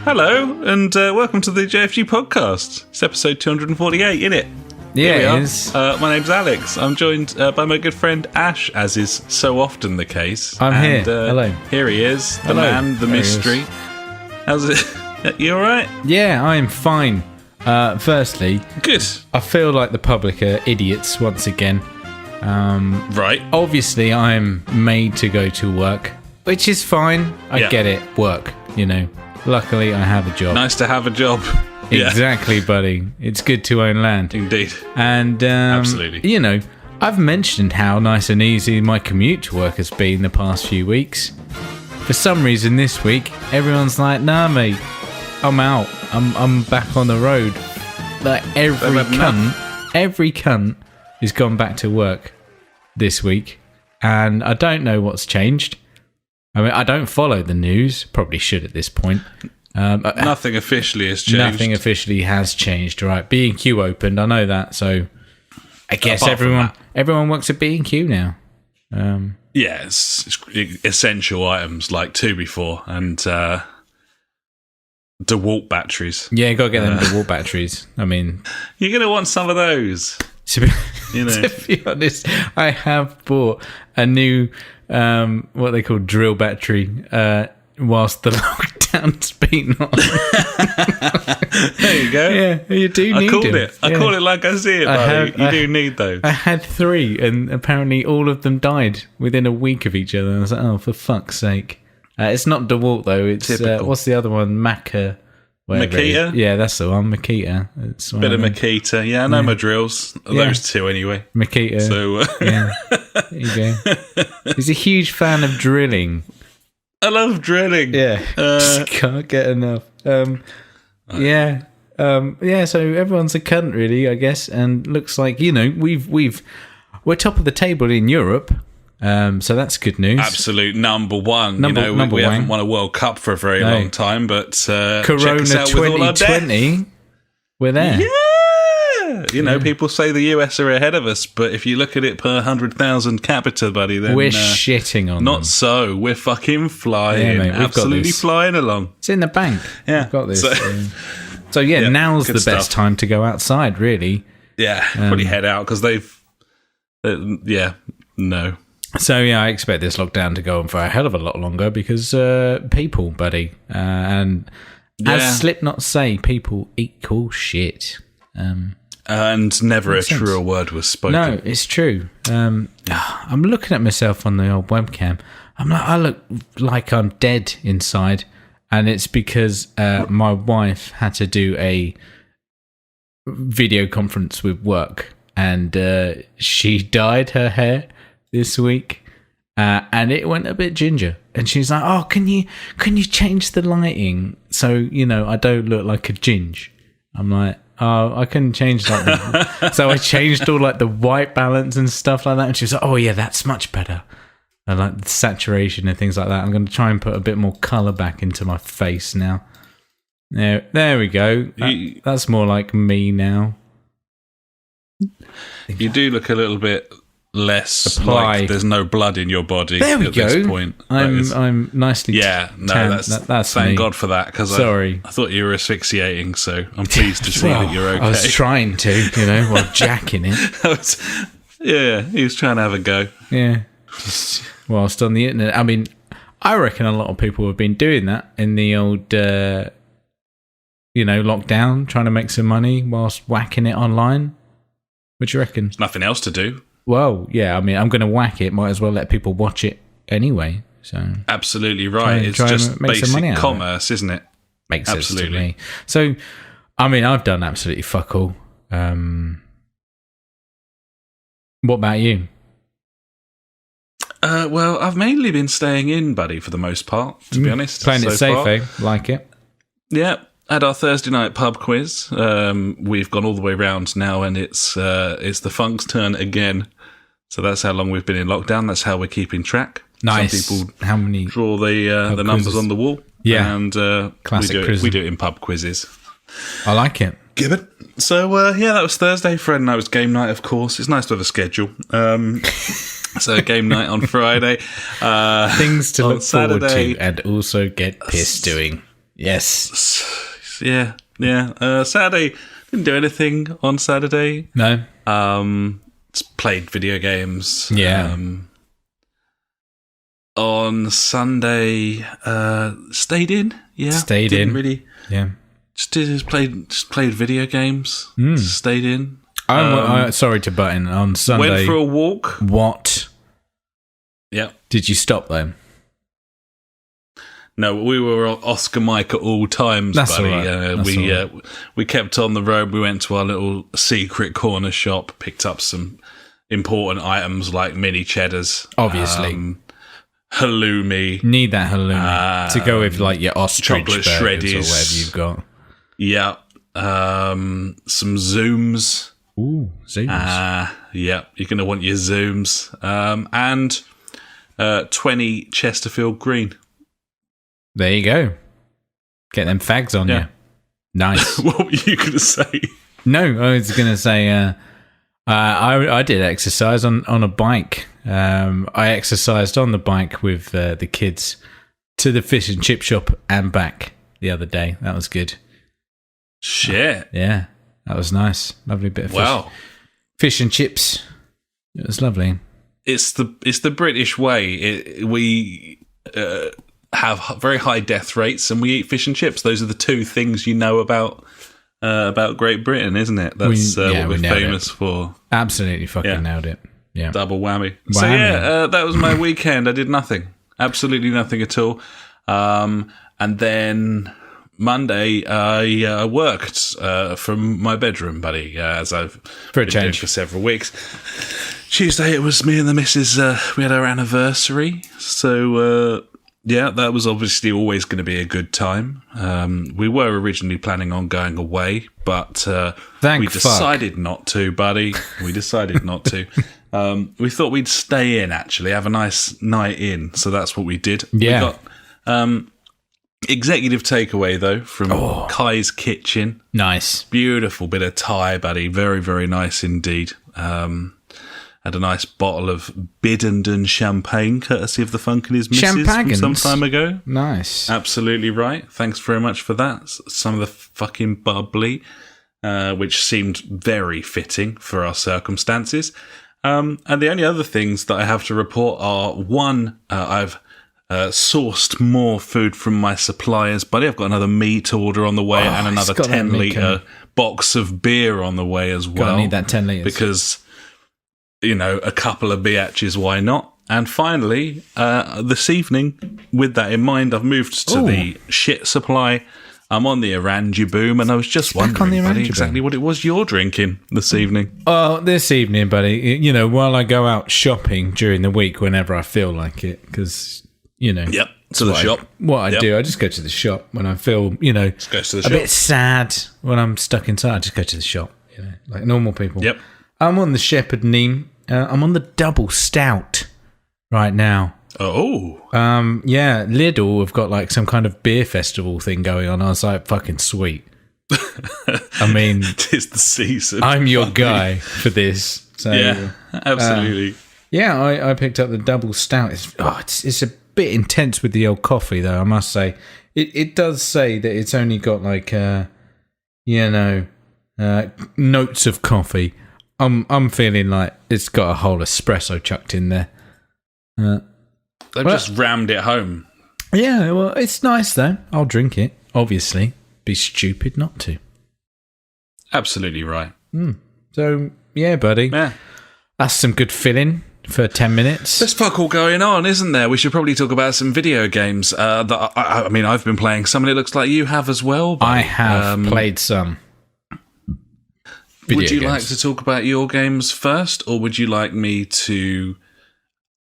Hello, and welcome to the JfG Podcast. It's episode 248, innit? Yeah, it is. My name's Alex. I'm joined by my good friend Ash, as is so often the case. I'm here. Hello. Here he is, the Hello. man, the There he mystery. How's it? You alright? Yeah, I'm fine. Firstly, Good. I feel like the public are idiots once again. Right. Obviously, I'm made to go to work, which is fine. I get it. Work, you know. Luckily, I have a job. Nice to have a job. Exactly, buddy. It's good to own land. Indeed. And, Absolutely. you know, I've mentioned how nice and easy my commute to work has been the past few weeks. For some reason this week, everyone's like, nah, mate, I'm out. I'm back on the road. Like, every cunt has gone back to work this week. And I don't know what's changed. I mean, I don't follow the news. Probably should at this point. Nothing officially has changed. Nothing officially has changed, right? B&Q opened, I know that, so I guess everyone works at B&Q now. It's essential items like 2x4 and DeWalt batteries. Yeah, you got to get them DeWalt batteries. I mean, you're going to want some of those. To be honest, I have bought a new, what they call drill battery, whilst the lockdown's been on. There you go. Yeah, you do need them. I called it like I see it, buddy. You do need those. I had 3, and apparently all of them died within a week of each other. I was like, oh, for fuck's sake. It's not DeWalt, though. It's, what's the other one? Makita? Yeah, that's the one. Makita. It's Bit of Makita. Yeah, I know my drills. Those two, anyway. Makita. So, yeah. There you go. He's a huge fan of drilling. I love drilling. Yeah. Just can't get enough. Yeah. So everyone's a cunt, really, I guess. And looks like, you know, we're top of the table in Europe. So that's good news. Absolute number one. Number we one. haven't won a World Cup for a very long time, but Corona check us out with all our 2020, we're there. Yeah. You know, people say the US are ahead of us, but if you look at it per 100,000 capita, buddy, then we're shitting on not them. So. We're fucking flying. Yeah, mate, absolutely flying along. It's in the bank. Yeah. We've got this. So now's the best time to go outside, really. Yeah, probably head out because no. So, yeah, I expect this lockdown to go on for a hell of a lot longer because people, buddy. And as Slipknot say, people equal shit. And never a truer word was spoken. No, it's true. I'm looking at myself on the old webcam. I look like I'm dead inside. And it's because my wife had to do a video conference with work. And she dyed her hair this week, and it went a bit ginger. And she's like, "Oh, can you change the lighting so you know I don't look like a ginge?" I'm like, "Oh, I can change that." So I changed all like the white balance and stuff like that. And she was like, "Oh yeah, that's much better." And like the saturation and things like that. I'm going to try and put a bit more color back into my face now. There we go. That's more like me now. You do look a little bit less like there's no blood in your body. There we at go. This point. I'm nicely tan. That's thank me. God for that because I thought you were asphyxiating, so I'm pleased to see that you're okay. I was trying to, while jacking it. He was trying to have a go. Yeah, just whilst on the internet. I mean, I reckon a lot of people have been doing that in the old, lockdown, trying to make some money whilst whacking it online. What do you reckon? There's nothing else to do. Well, yeah, I mean, I'm going to whack it. Might as well let people watch it anyway. So absolutely right. It's just basic commerce, isn't it? Makes sense to me. So, I mean, I've done absolutely fuck all. What about you? Well, I've mainly been staying in, buddy, for the most part, to be honest. Playing it safe, eh? Like it. Yeah. Had our Thursday night pub quiz. We've gone all the way round now, and it's the Funk's turn again. So that's how long we've been in lockdown. That's how we're keeping track. Nice. Some people how many draw the numbers on the wall. Yeah, and we do it in pub quizzes. I like it. Gibbon. So that was Thursday. Friday night was game night, of course. It's nice to have a schedule. So game night on Friday. Things to look Saturday, forward to and also get pissed doing. Yes. Yeah. Saturday, didn't do anything on Saturday. No. Just played video games. Yeah. On Sunday, stayed in. Yeah. Stayed didn't in. Really. Yeah. Just played video games. Stayed in. Sorry to butt in. On Sunday, went for a walk. What? Yeah. Did you stop though? No, we were Oscar Mike at all times, That's buddy. all right. We kept on the road. We went to our little secret corner shop, picked up some important items like mini cheddars, Obviously. Halloumi. Need that halloumi to go with like your ostrich chocolate burgers shreddies. or whatever you've got. Yeah. Some Zooms. Ooh, Zooms. Yeah, you're going to want your Zooms. And 20 Chesterfield Green. There you go. Get them fags on you. Nice. What were you going to say? No, I was going to say I did exercise on a bike. I exercised on the bike with the kids to the fish and chip shop and back the other day. That was good. Shit. Yeah, that was nice. Lovely bit of fish. Wow. Fish and chips. It was lovely. It's the British way. We have very high death rates, and we eat fish and chips. Those are the two things you know about Great Britain, isn't it? That's what we're famous for. Absolutely fucking nailed it. Yeah, double whammy. So that was my weekend. I did nothing, absolutely nothing at all. And then Monday, I worked from my bedroom, buddy, as I've been doing for several weeks. Tuesday, it was me and the missus. We had our anniversary, so that was obviously always going to be a good time. We were originally planning on going away, but we decided not to, buddy. We decided not to. We thought we'd stay in, actually, have a nice night in. So that's what we did. Yeah. We got executive takeaway, though, from Kai's Kitchen. Nice. Beautiful bit of Thai, buddy. Very, very nice indeed. Had a nice bottle of Biddenden champagne, courtesy of the Funk and his missus from some time ago. Nice. Absolutely right. Thanks very much for that. Some of the fucking bubbly, which seemed very fitting for our circumstances. And the only other things that I have to report are, one, I've sourced more food from my suppliers, buddy. I've got another meat order on the way and another 10-litre box of beer on the way as well. Gotta need that 10 litres. Because, a couple of biatches, why not? And finally, this evening, with that in mind, I've moved to the shit supply. I'm on the Orangi Boom, and I was just wondering, buddy, exactly what it was you're drinking this evening. Oh, this evening, buddy, while I go out shopping during the week whenever I feel like it, because, Yep, to the shop. I do, I just go to the shop when I feel, Just goes to the shop. bit sad when I'm stuck inside. I just go to the shop, like normal people. Yep. I'm on the Shepherd Neame. I'm on the double stout right now. Oh. Yeah, Lidl have got like some kind of beer festival thing going on. I was like, fucking sweet. I mean, it's the season. I'm your guy for this. So, yeah, absolutely. I picked up the double stout. It's a bit intense with the old coffee, though, I must say. It does say that it's only got like, notes of coffee. I'm feeling like it's got a whole espresso chucked in there. They've just rammed it home. Yeah, well, it's nice though. I'll drink it. Obviously, be stupid not to. Absolutely right. So yeah, buddy. Yeah, that's some good filling for 10 minutes. There's fuck all going on, isn't there? We should probably talk about some video games. That I've been playing some, and it looks like you have as well. Buddy. I have played some. Would you like to talk about your games first, or would you like me to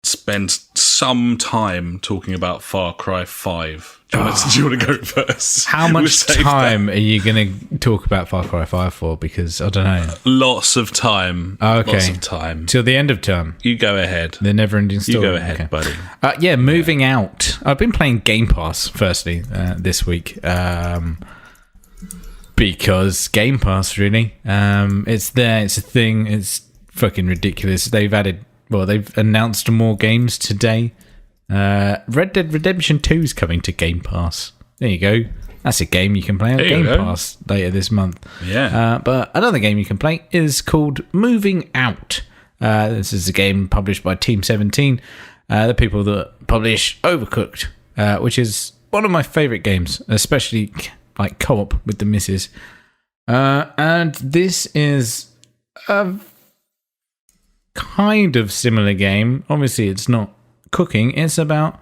spend some time talking about Far Cry 5? Do you want to go first? How much time are you going to talk about Far Cry 5 for? Because, I don't know. Lots of time. Okay. Lots of time. Till the end of term. You go ahead. The never-ending story. You go ahead, buddy. Moving out. I've been playing Gamepass, firstly, this week. Because Gamepass, really. It's there, it's a thing, it's fucking ridiculous. They've announced more games today. Red Dead Redemption 2 is coming to Game Pass. There you go. That's a game you can play on Gamepass later this month. Yeah. But another game you can play is called Moving Out. This is a game published by Team 17, the people that publish Overcooked, which is one of my favourite games, especially like co-op with the missus. And this is a kind of similar game. Obviously, it's not cooking. It's about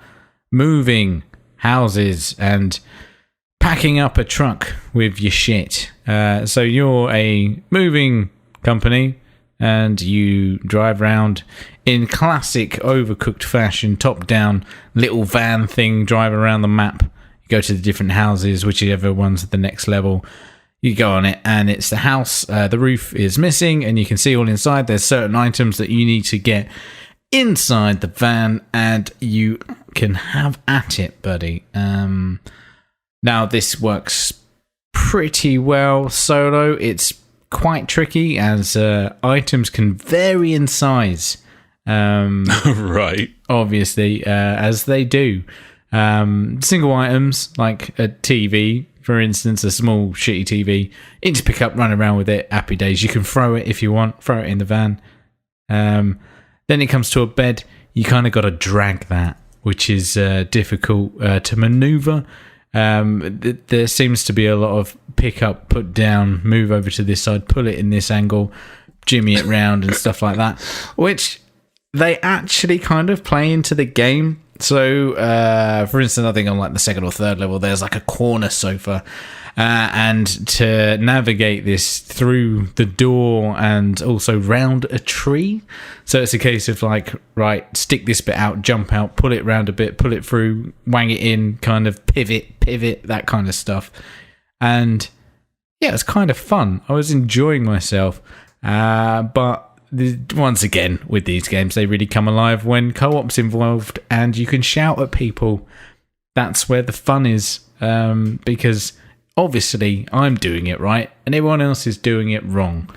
moving houses and packing up a truck with your shit. So you're a moving company and you drive around in classic Overcooked fashion, top-down little van thing, drive around the map. You go to the different houses, whichever one's at the next level. You go on it, and it's the house. The roof is missing, and you can see all inside. There's certain items that you need to get inside the van, and you can have at it, buddy. Now, this works pretty well solo. It's quite tricky, as items can vary in size. Right. Obviously, as they do. Single items, like a TV, for instance, a small shitty TV. You just pick up, run around with it, happy days. You can throw it if you want, throw it in the van. Then it comes to a bed. You kind of got to drag that, which is difficult to maneuver. There seems to be a lot of pick up, put down, move over to this side, pull it in this angle, jimmy it round and stuff like that, which they actually kind of play into the game. So, for instance, I think on like the second or third level, there's like a corner sofa. And to navigate this through the door and also round a tree. So it's a case of like, right, stick this bit out, jump out, pull it round a bit, pull it through, wang it in, kind of pivot, that kind of stuff. And yeah, it's kind of fun. I was enjoying myself. But once again, with these games, they really come alive when co-op's involved and you can shout at people. That's where the fun is, because obviously I'm doing it right and everyone else is doing it wrong.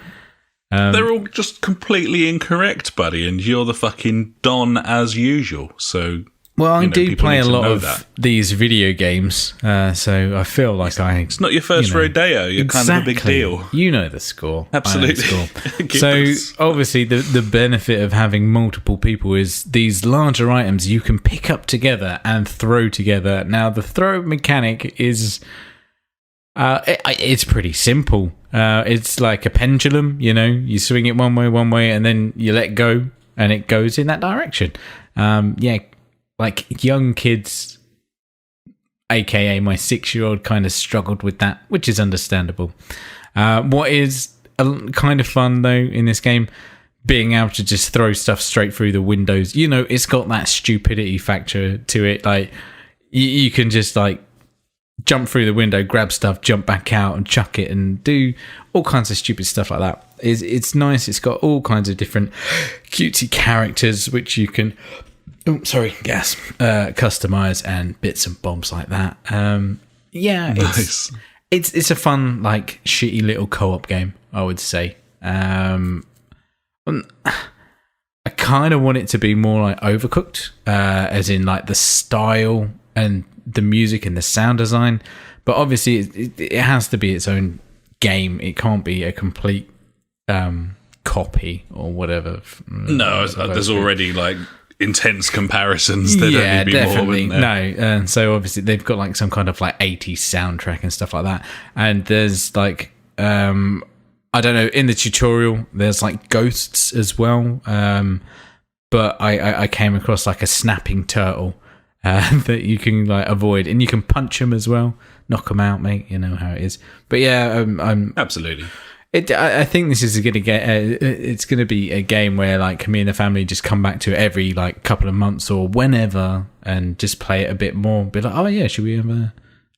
They're all just completely incorrect, buddy, and you're the fucking Don as usual. So, well, I do play a lot of these video games, so I feel like it's not your first rodeo. You're kind of a big deal. You know the score. Absolutely. So obviously the benefit of having multiple people is these larger items you can pick up together and throw together. Now the throw mechanic is it's pretty simple. It's like a pendulum, you swing it one way and then you let go and it goes in that direction. Like young kids, aka my 6-year-old, kind of struggled with that, which is understandable. What is kind of fun, though, in this game, being able to just throw stuff straight through the windows. It's got that stupidity factor to it. Like, you can just, like, jump through the window, grab stuff, jump back out and chuck it and do all kinds of stupid stuff like that. It's nice. It's got all kinds of different cutesy characters, which you can... customize and bits and bobs like that. Nice. It's a fun, like, shitty little co-op game, I would say. I kind of want it to be more like Overcooked, as in like the style and the music and the sound design. But obviously, it has to be its own game. It can't be a complete copy or whatever. No, there's already like intense comparisons. There'd only be definitely more, wouldn't there? No, and so obviously they've got like some kind of like 80s soundtrack and stuff like that. And there's like I don't know, in the tutorial there's like ghosts as well. But I came across like a snapping turtle that you can like avoid, and you can punch them as well, knock them out, mate. You know how it is. But yeah, I'm absolutely. I think this is going to get. It's going to be a game where like me and the family just come back to it every like couple of months or whenever, and just play it a bit more. Be like, oh yeah, should we have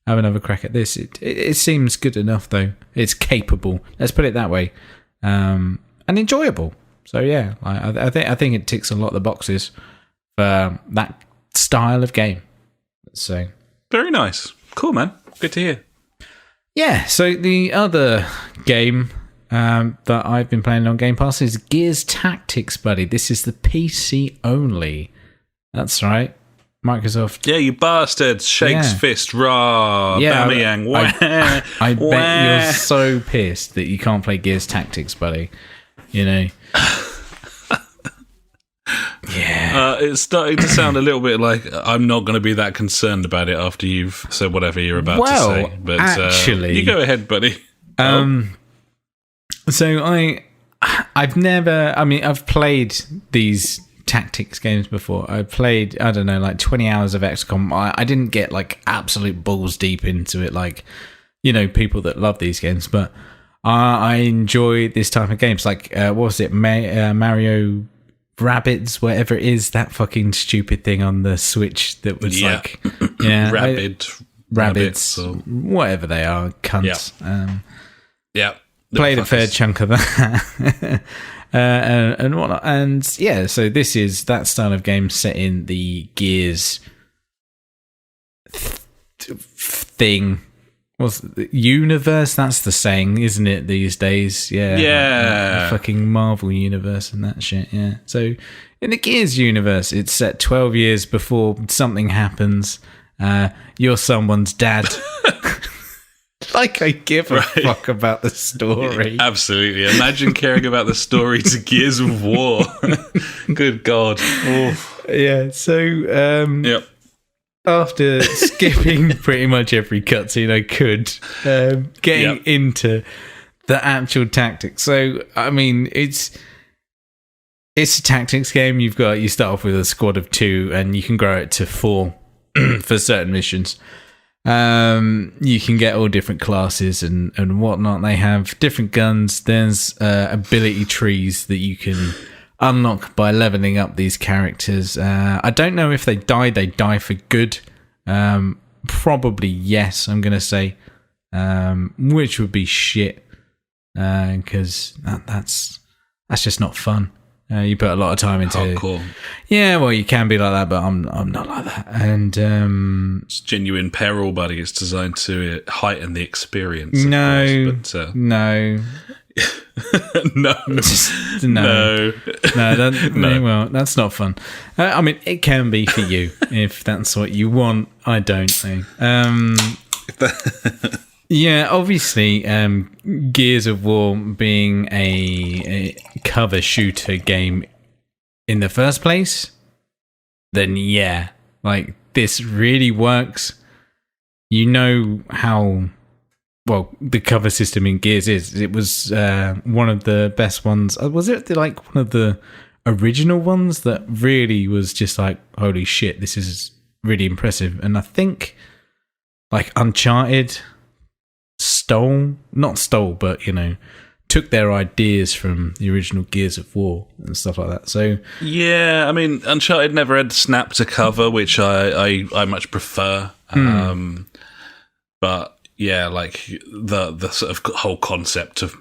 another crack at this? It seems good enough though. It's capable. Let's put it that way, and enjoyable. So yeah, I think it ticks a lot of the boxes for that style of game. So very nice, cool, man. Good to hear. Yeah. So the other game that I've been playing on Game Pass is Gears Tactics, buddy. This is the PC only. That's right. Microsoft. Yeah, you bastards. Shakes fist. Rah. Yeah, Bamiyang. I bet you're so pissed that you can't play Gears Tactics, buddy. You know. Yeah. It's starting to sound a little bit like I'm not going to be that concerned about it after you've said whatever you're about to say. But actually, you go ahead, buddy. So I've played these tactics games before. I played, I don't know, like 20 hours of XCOM. I didn't get like absolute balls deep into it, like, you know, people that love these games, but I enjoy this type of games. Like, what was it? Mario Rabbids, whatever it is, that fucking stupid thing on the Switch that was like, yeah, Rabbids, or whatever they are, cunts. Yeah. Played a fair chunk of that. And whatnot. And yeah, so this is that style of game set in the Gears thing. What's the universe? That's the saying, isn't it, these days? Yeah. Yeah. The fucking Marvel universe and that shit, yeah. So in the Gears universe, it's set 12 years before something happens. You're someone's dad. Like I give a fuck about the story. Yeah, absolutely. Imagine caring about the story to Gears of War. Good God. Oof. Yeah, so after skipping pretty much every cutscene I could, getting into the actual tactics. So, I mean, it's a tactics game. You start off with a squad of 2 and you can grow it to 4 for certain missions. You can get all different classes and whatnot. They have different guns. There's ability trees that you can unlock by leveling up these characters. I don't know if they die for good. Probably yes, I'm going to say. Which would be shit. Because that's just not fun. You put a lot of time into it. Cool. Yeah, well, you can be like that, but I'm not like that. And it's genuine peril, buddy. It's designed to heighten the experience. No, course, but, no, no. Well, that's not fun. I mean, it can be for you if that's what you want. I don't know. Yeah, obviously, Gears of War being a cover shooter game in the first place, then yeah, like this really works. You know how well the cover system in Gears is. It was one of the best ones. Was it like one of the original ones that really was just like, holy shit, this is really impressive? And I think like Uncharted but you know, took their ideas from the original Gears of War and stuff like that. So yeah, I mean, Uncharted never had snap to cover, which I much prefer. But yeah, like the sort of whole concept of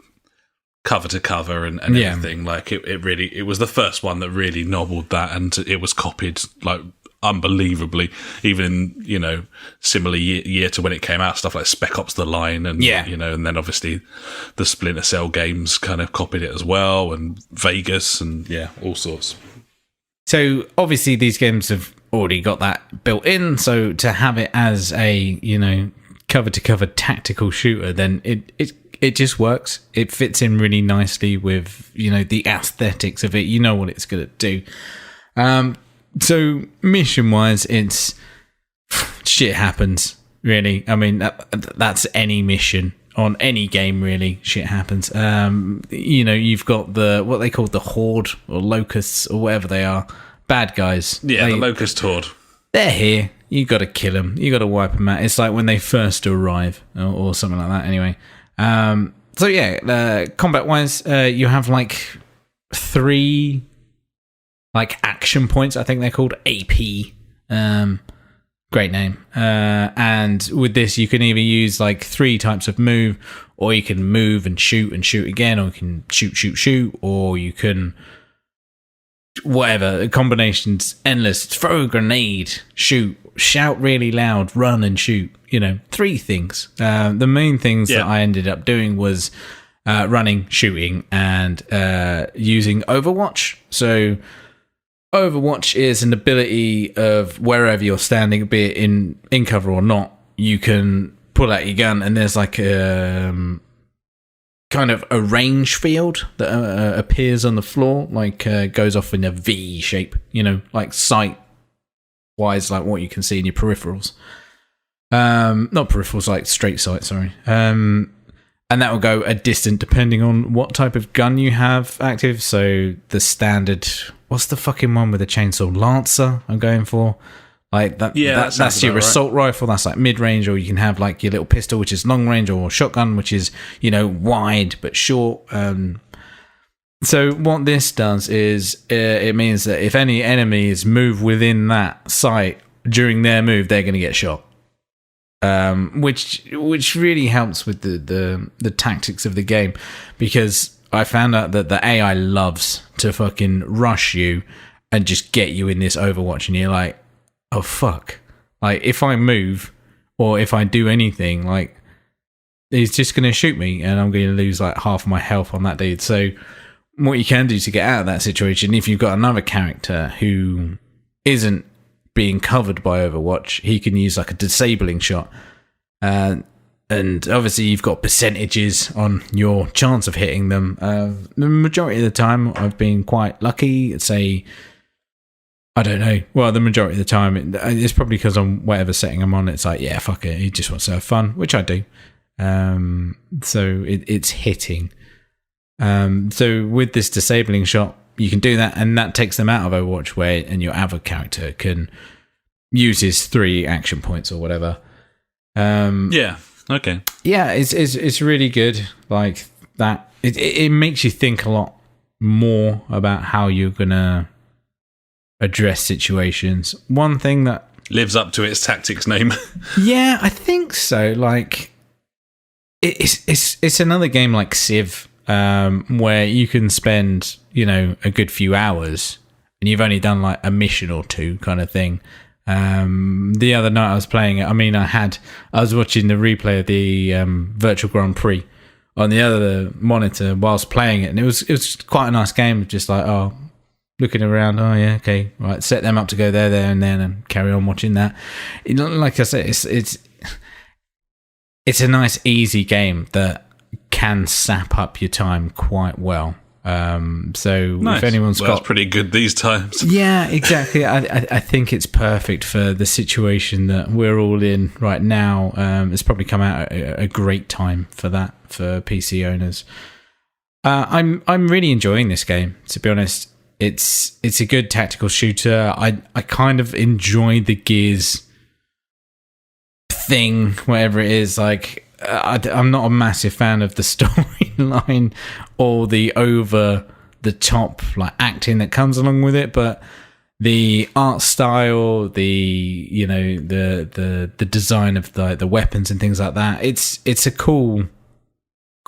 cover to cover and everything, like it was the first one that really nobbled that, and it was copied like unbelievably, even, you know, similar year to when it came out, stuff like Spec Ops: The Line and you know, and then obviously the Splinter Cell games kind of copied it as well, and Vegas and all sorts. So obviously these games have already got that built in, so to have it as a, you know, cover to cover tactical shooter, then it just works. It fits in really nicely with, you know, the aesthetics of it. You know what it's going to do. So mission-wise, it's shit happens, really. I mean, that's any mission on any game, really. Shit happens. You know, you've got what they call the Horde or Locusts or whatever they are. Bad guys. Yeah, the Locust Horde. They're here. You got to kill them. You got to wipe them out. It's like when they first arrive or something like that, anyway. So, yeah, combat-wise, you have like 3... like action points, I think they're called AP. Great name. And with this, you can either use like 3 types of move, or you can move and shoot again, or you can shoot, or you can whatever. The combination's endless. Throw a grenade, shoot, shout really loud, run and shoot. You know, 3 things. The main things that I ended up doing was running, shooting, and using Overwatch. So Overwatch is an ability of wherever you're standing, be it in cover or not, you can pull out your gun, and there's like kind of a range field that appears on the floor, like goes off in a V shape, like sight-wise, like what you can see in your peripherals. Not peripherals, like straight sight, sorry. And that will go a distance depending on what type of gun you have active. So the standard, what's the fucking one with the chainsaw? Lancer, I'm going for. Like that. Yeah, that's your assault rifle. That's like mid range, or you can have like your little pistol, which is long range, or shotgun, which is wide but short. So what this does is it means that if any enemies move within that sight during their move, they're going to get shot. Which really helps with the tactics of the game, because I found out that the AI loves to fucking rush you and just get you in this Overwatch, and you're like, oh fuck, like if I move or if I do anything, like he's just gonna shoot me and I'm gonna lose like half my health on that dude. So what you can do to get out of that situation, if you've got another character who isn't being covered by Overwatch, he can use like a disabling shot, and obviously you've got percentages on your chance of hitting them. The majority of the time I've been quite lucky. Say, I don't know, well, the majority of the time it's probably because on whatever setting I'm on, it's like, yeah, fuck it, he just wants to have fun, which I do. So it's hitting. So with this disabling shot, you can do that, and that takes them out of Overwatch, and your other character can use his 3 action points or whatever. Yeah. Okay. Yeah, it's really good. Like that, it makes you think a lot more about how you're gonna address situations. One thing that lives up to its tactics name. Yeah, I think so. Like it's another game like Civ. Where you can spend, a good few hours and you've only done like a mission or 2 kind of thing. The other night I was playing it. I mean, I was watching the replay of the Virtual Grand Prix on the other monitor whilst playing it, and it was quite a nice game. Just like, looking around. Oh yeah, okay, right. Set them up to go there, and then, and carry on watching that. Like I said, it's a nice, easy game that can sap up your time quite well. So nice. If anyone's got, that's pretty good these times. Yeah, exactly. I think it's perfect for the situation that we're all in right now. It's probably come out at a great time for that, for PC owners. I'm really enjoying this game, to be honest. It's a good tactical shooter. I kind of enjoy the Gears thing, whatever it is. Like, I'm not a massive fan of the storyline or the over the top like acting that comes along with it, but the art style, the the design of the weapons and things like that, it's a cool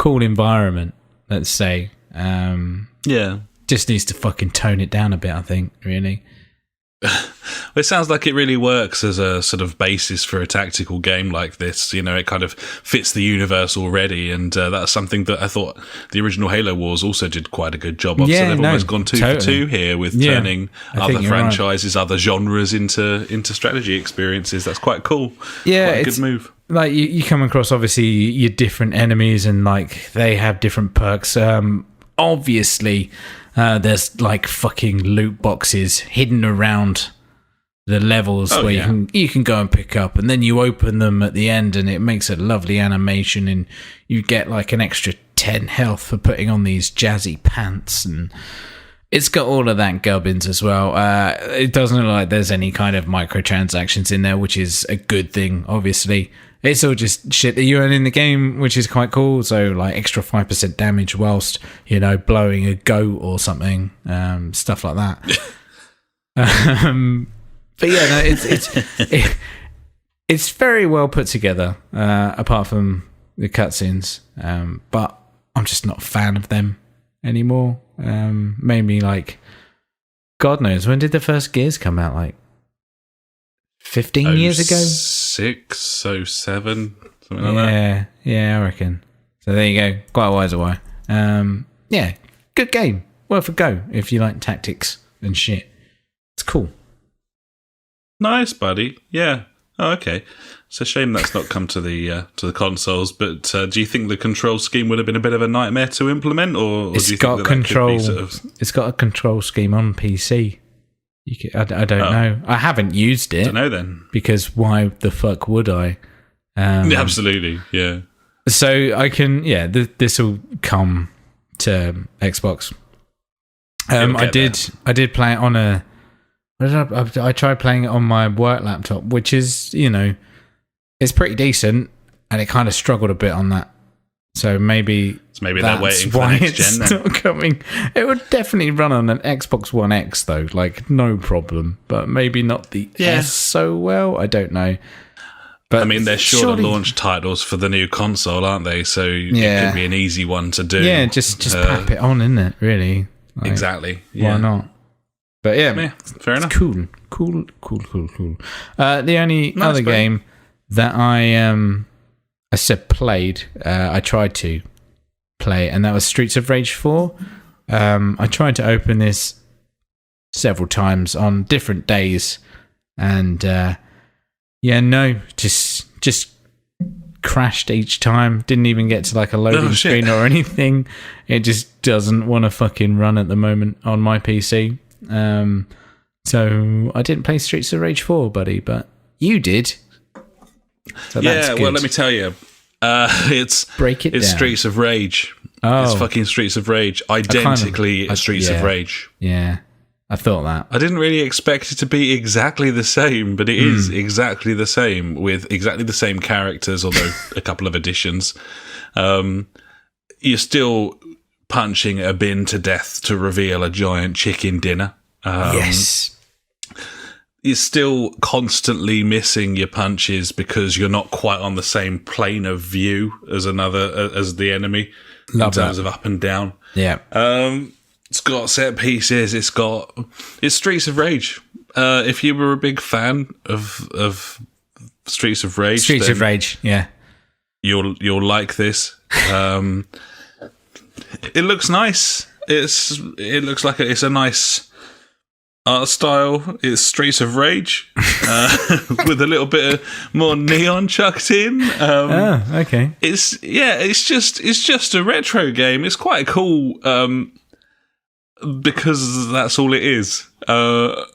environment, let's say. Yeah, just needs to fucking tone it down a bit, I think, really. It sounds like it really works as a sort of basis for a tactical game like this. It kind of fits the universe already, and that's something that I thought the original Halo Wars also did quite a good job of. Yeah, so they've almost gone 2 for 2 here with turning other franchises, other genres into strategy experiences. That's quite cool. Yeah, quite a good move. Like you come across obviously your different enemies, and like they have different perks. Obviously, there's like fucking loot boxes hidden around the levels where you can go and pick up, and then you open them at the end, and it makes a lovely animation, and you get like an extra 10 health for putting on these jazzy pants, and it's got all of that gubbins as well. It doesn't look like there's any kind of microtransactions in there, which is a good thing, obviously. It's all just shit that you earn in the game, which is quite cool. So, like, extra 5% damage whilst, blowing a goat or something, stuff like that. But yeah, no, it's very well put together, apart from the cutscenes. But I'm just not a fan of them anymore. Mainly, like, God knows, when did the first Gears come out? Like 15 years ago? 06, 07, something like that. Yeah, I reckon. So there you go. Quite a while away. Yeah, good game. Worth a go if you like tactics and shit. It's cool. Nice, buddy. Yeah. Oh, okay. It's a shame that's not come to the consoles. But do you think the control scheme would have been a bit of a nightmare to implement, or do you think that control? That could be sort of... It's got a control scheme on PC. I don't know. I haven't used it. I don't know then, because why the fuck would I? Absolutely, yeah. So I can, this will come to Xbox. I did play it on a. I tried playing it on my work laptop, which is, it's pretty decent, and it kind of struggled a bit on that. So maybe they're waiting for the next gen. It's not coming. It would definitely run on an Xbox One X though, like no problem. But maybe not the S so well. I don't know. But I mean, they're sure to launch titles for the new console, aren't they? So it could be an easy one to do. Yeah, just pap it on, isn't it? Really? Like, exactly. Yeah. Why not? But yeah, fair enough. Cool. The only other game that I said played, I tried to play, and that was Streets of Rage 4. I tried to open this several times on different days, and just crashed each time. Didn't even get to like a loading screen or anything. It just doesn't want to fucking run at the moment on my PC. So I didn't play Streets of Rage 4, buddy, but you did. So well, let me tell you, it's Streets of Rage. Oh, it's fucking Streets of Rage, identically Streets of Rage. Yeah, I thought that. I didn't really expect it to be exactly the same, but it is exactly the same, with exactly the same characters, although a couple of additions. You're still punching a bin to death to reveal a giant chicken dinner. Yes. You're still constantly missing your punches because you're not quite on the same plane of view as the enemy in terms of up and down. Yeah. It's got set pieces. It's Streets of Rage. If you were a big fan of Streets of Rage, yeah, you'll like this. It looks nice. It looks like it's a nice art style. It's Streets of Rage with a little bit of more neon chucked in. Okay. It's just a retro game. It's quite cool because that's all it is. It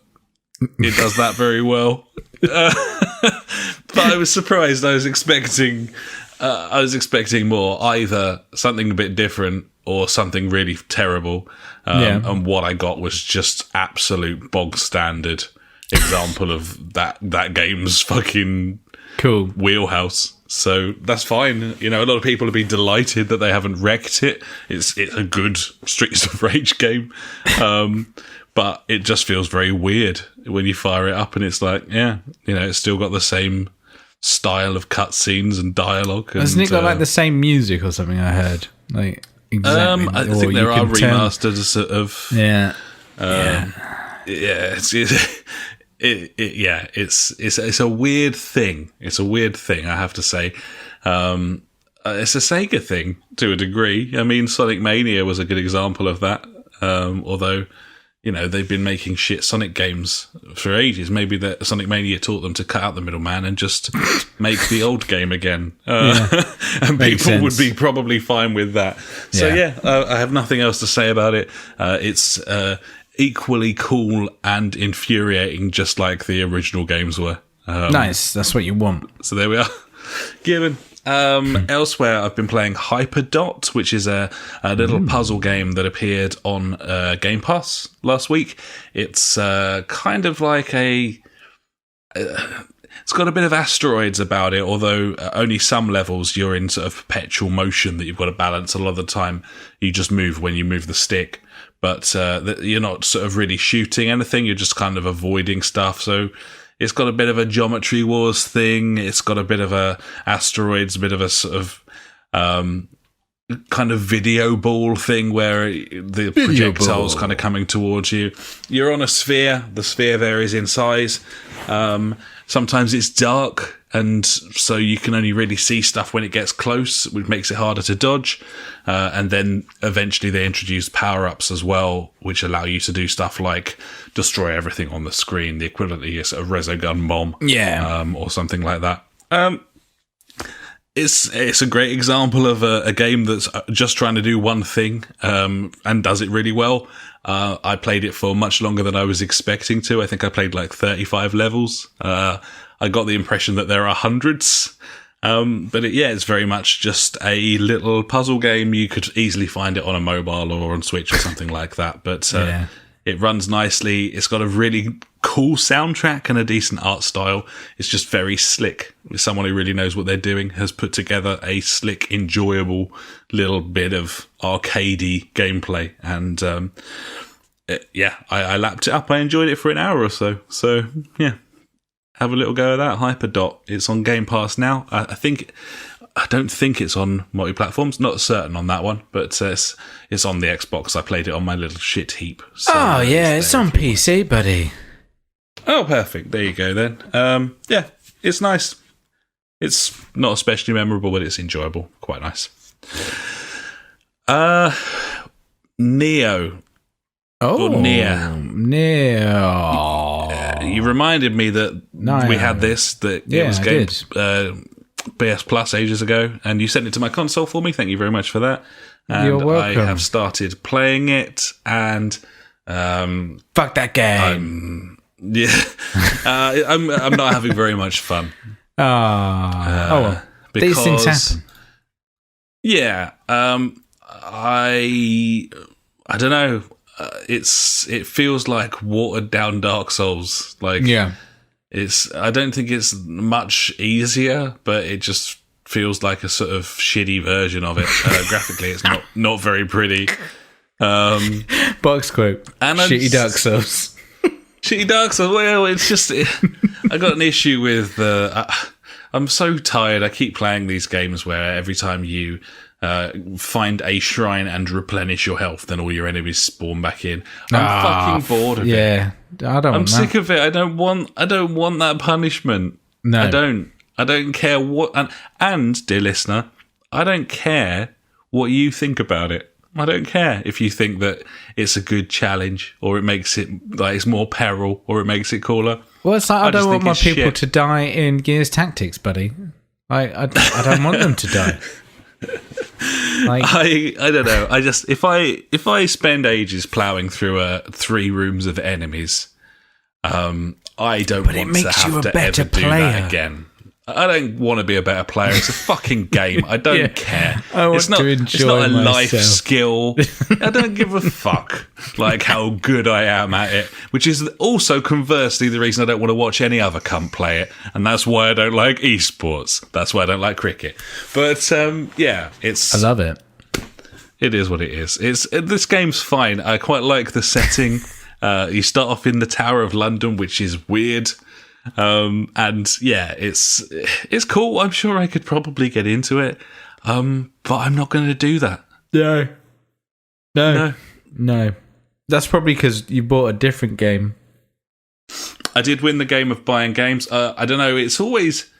does that very well. But I was surprised. I was expecting more, either something a bit different or something really terrible. And what I got was just absolute bog standard example of that game's fucking cool wheelhouse. So that's fine. A lot of people have been delighted that they haven't wrecked it. It's a good Streets of Rage game. But it just feels very weird when you fire it up and it's like, it's still got the same style of cutscenes and dialogue. Hasn't it got like the same music or something? I heard like exactly. I think there are remasters of. It's a weird thing. It's a weird thing, I have to say. It's a Sega thing to a degree. I mean, Sonic Mania was a good example of that. Although, they've been making shit Sonic games for ages. Maybe that Sonic Mania taught them to cut out the middleman and just make the old game again. And people would be probably fine with that. So I have nothing else to say about it. It's equally cool and infuriating, just like the original games were. Nice. That's what you want. So there we are. Given. Elsewhere, I've been playing Hyperdot, which is a little puzzle game that appeared on Gamepass last week. It's kind of like it's got a bit of asteroids about it, although only some levels you're in sort of perpetual motion that you've got to balance. A lot of the time, you just move when you move the stick, but you're not sort of really shooting anything. You're just kind of avoiding stuff. So it's got a bit of a Geometry Wars thing. It's got a bit of a asteroids, a bit of a sort of kind of video ball thing where the projectile's kind of coming towards you. You're on a sphere. The sphere varies in size. sometimes it's dark, and so you can only really see stuff when it gets close, which makes it harder to dodge. And then eventually they introduce power-ups as well, which allow you to do stuff like destroy everything on the screen, the equivalent is a resogun bomb, or something like that. It's a great example of a game that's just trying to do one thing, and does it really well. I played it for much longer than I was expecting to. I think I played like 35 levels. I got the impression that there are hundreds. But it's very much just a little puzzle game. You could easily find it on a mobile or on Switch or something like that. But it runs nicely. It's got a really cool soundtrack and a decent art style. It's just very slick. Someone who really knows what they're doing has put together a slick, enjoyable little bit of arcadey gameplay. And I lapped it up. I enjoyed it for an hour or so. So, yeah. Have a little go at that. Hyperdot. It's on Gamepass now. I don't think it's on multi-platforms. Not certain on that one, but it's on the Xbox. I played it on my little shit heap. So it's on PC, buddy. Oh, perfect. There you go then. It's nice. It's not especially memorable, but it's enjoyable. Quite nice. Neo. Oh, Neo. You reminded me that we had this, that it was games PS Plus ages ago, and you sent it to my console for me. Thank you very much for that. And you're welcome. I have started playing it, and fuck that game. I'm not having very much fun. Well, these things happen. Yeah, I don't know. It feels like watered down Dark Souls. I don't think it's much easier, but it just feels like a sort of shitty version of it. Graphically, it's not very pretty. Box quote. And shitty Dark Souls. Shitty Dark Souls. Well, it's just I got an issue with. I'm so tired. I keep playing these games where every time you find a shrine and replenish your health, then all your enemies spawn back in. I'm fucking bored of it. Yeah, I'm sick of it. I don't want that punishment. No, I don't care what. And dear listener, I don't care what you think about it. I don't care if you think that it's a good challenge, or it makes it like it's more peril, or it makes it cooler. Well, it's like I don't want my people to die in Gears Tactics, buddy. I don't want them to die. I don't know. I just if I spend ages ploughing through 3 rooms of enemies, I don't want to have to ever do that again. I don't want to be a better player. It's a fucking game. I don't care. It's not a life skill. I don't give a fuck like how good I am at it, which is also conversely the reason I don't want to watch any other cunt play it, and that's why I don't like esports. That's why I don't like cricket. But I love it. It is what it is. This game's fine. I quite like the setting. You start off in the Tower of London, which is weird. It's cool. I'm sure I could probably get into it. But I'm not going to do that. No. That's probably because you bought a different game. I did win the game of buying games. I don't know. It's always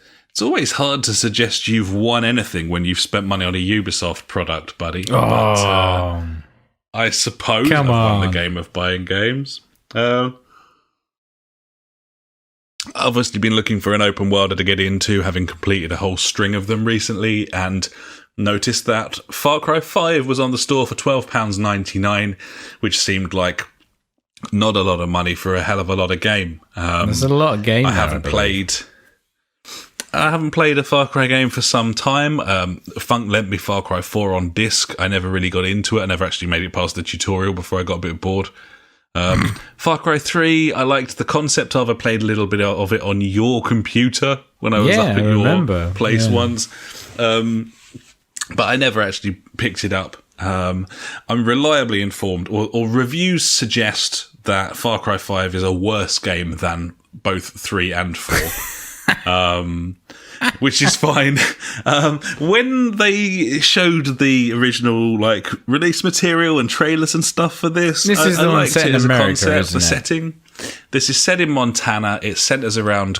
hard to suggest you've won anything when you've spent money on a Ubisoft product, buddy. But I suppose I've won the game of buying games. Obviously been looking for an open worlder to get into, having completed a whole string of them recently, and noticed that Far Cry 5 was on the store for £12.99, which seemed like not a lot of money for a hell of a lot of game. There's a lot of game. I haven't played a Far Cry game for some time. Funk lent me Far Cry 4 on disc. I never really got into it. I never actually made it past the tutorial before I got a bit bored. Far Cry 3, I liked the concept of. I played a little bit of it on your computer when I was up at your place once. But I never actually picked it up. I'm reliably informed, or reviews suggest that Far Cry 5 is a worse game than both 3 and 4. Which is fine. When they showed the original release material and trailers and stuff for this is the one set in America, concept, isn't the it? setting. this is set in Montana. It centers around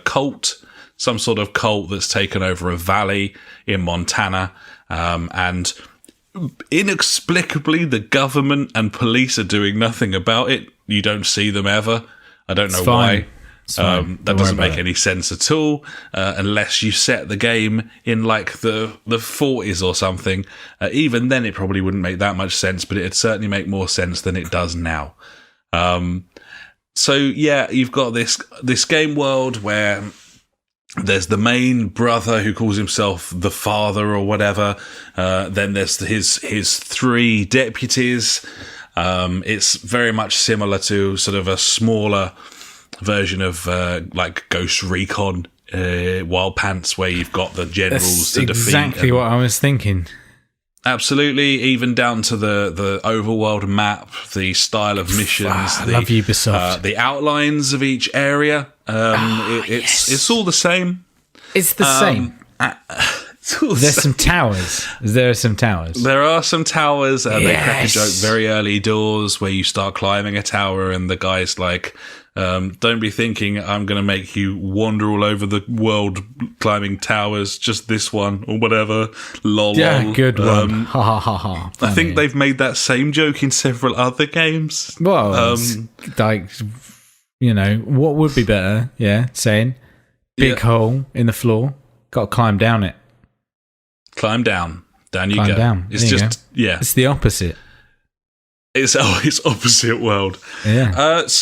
cult, some sort of cult that's taken over a valley in Montana, and inexplicably, the government and police are doing nothing about it. You don't see them ever. I don't know why. That doesn't make any sense at all, unless you set the game in like the 40s or something. Even then, it probably wouldn't make that much sense, but it'd certainly make more sense than it does now. So yeah, you've got this game world where there's the main brother who calls himself the father or whatever. Then there's his three deputies. It's very much similar to sort of a smaller version of like Ghost Recon Wild Pants, where you've got the generals to defeat. Exactly what I was thinking. Absolutely, even down to the overworld map, the style of missions, I love Ubisoft. The outlines of each area. It's all the same. It's the same. There's some towers. There are some towers. There are some towers. They crack a joke very early doors where you start climbing a tower and the guy's like, don't be thinking I'm going to make you wander all over the world climbing towers, just this one or whatever. Lol. Yeah, good one. Ha ha ha ha. I think they've made that same joke in several other games. Well, like, you know, what would be better? Yeah, saying big hole in the floor, got to climb down it. Down you climb go. Down. It's just it's the opposite. It's opposite world. Yeah. Let's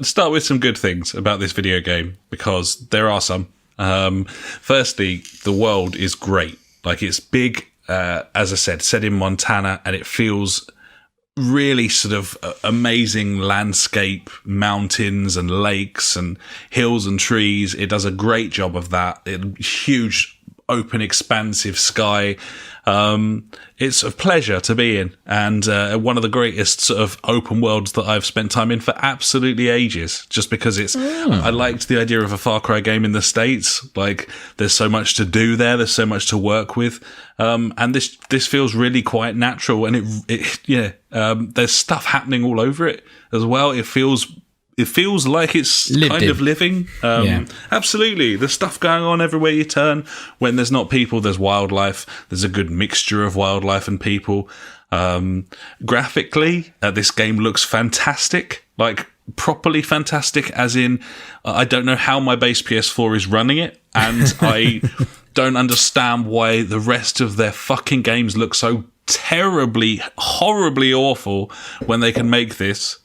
start with some good things about this video game, because there are some. Firstly, the world is great. Like, it's big, as I said, set in Montana, and it feels really sort of amazing landscape, mountains and lakes and hills and trees. It does a great job of that. Huge, open, expansive sky. It's a pleasure to be in, and one of the greatest sort of open worlds that I've spent time in for absolutely ages, just because I liked the idea of a Far Cry game in the States. Like, there's so much to do there, there's so much to work with, and this feels really quite natural, and there's stuff happening all over it as well. It feels like it's kind of living. Absolutely. There's stuff going on everywhere you turn. When there's not people, there's wildlife. There's a good mixture of wildlife and people. Graphically, this game looks fantastic. Like, properly fantastic, as in, I don't know how my base PS4 is running it, and I don't understand why the rest of their fucking games look so terribly, horribly awful when they can make this.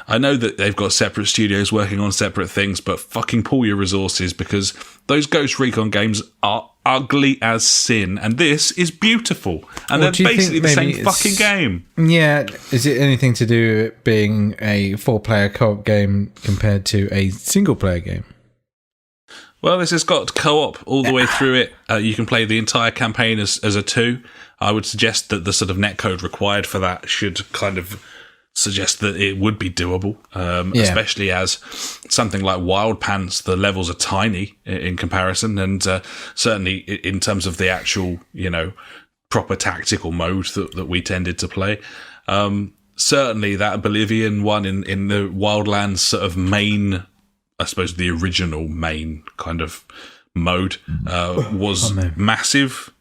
I know that they've got separate studios working on separate things, but fucking pool your resources, because those Ghost Recon games are ugly as sin, and this is beautiful. And they're basically the same fucking game. Yeah. Is it anything to do with it being a 4-player co-op game compared to a single-player game? Well, this has got co-op all the way through it. You can play the entire campaign as a 2. I would suggest that the sort of netcode required for that should kind of suggest that it would be doable, especially as something like Wild Pants, the levels are tiny in comparison, and certainly in terms of the actual, proper tactical mode that we tended to play. Certainly that Bolivian one in the Wildlands sort of main, I suppose the original main kind of mode, was massive,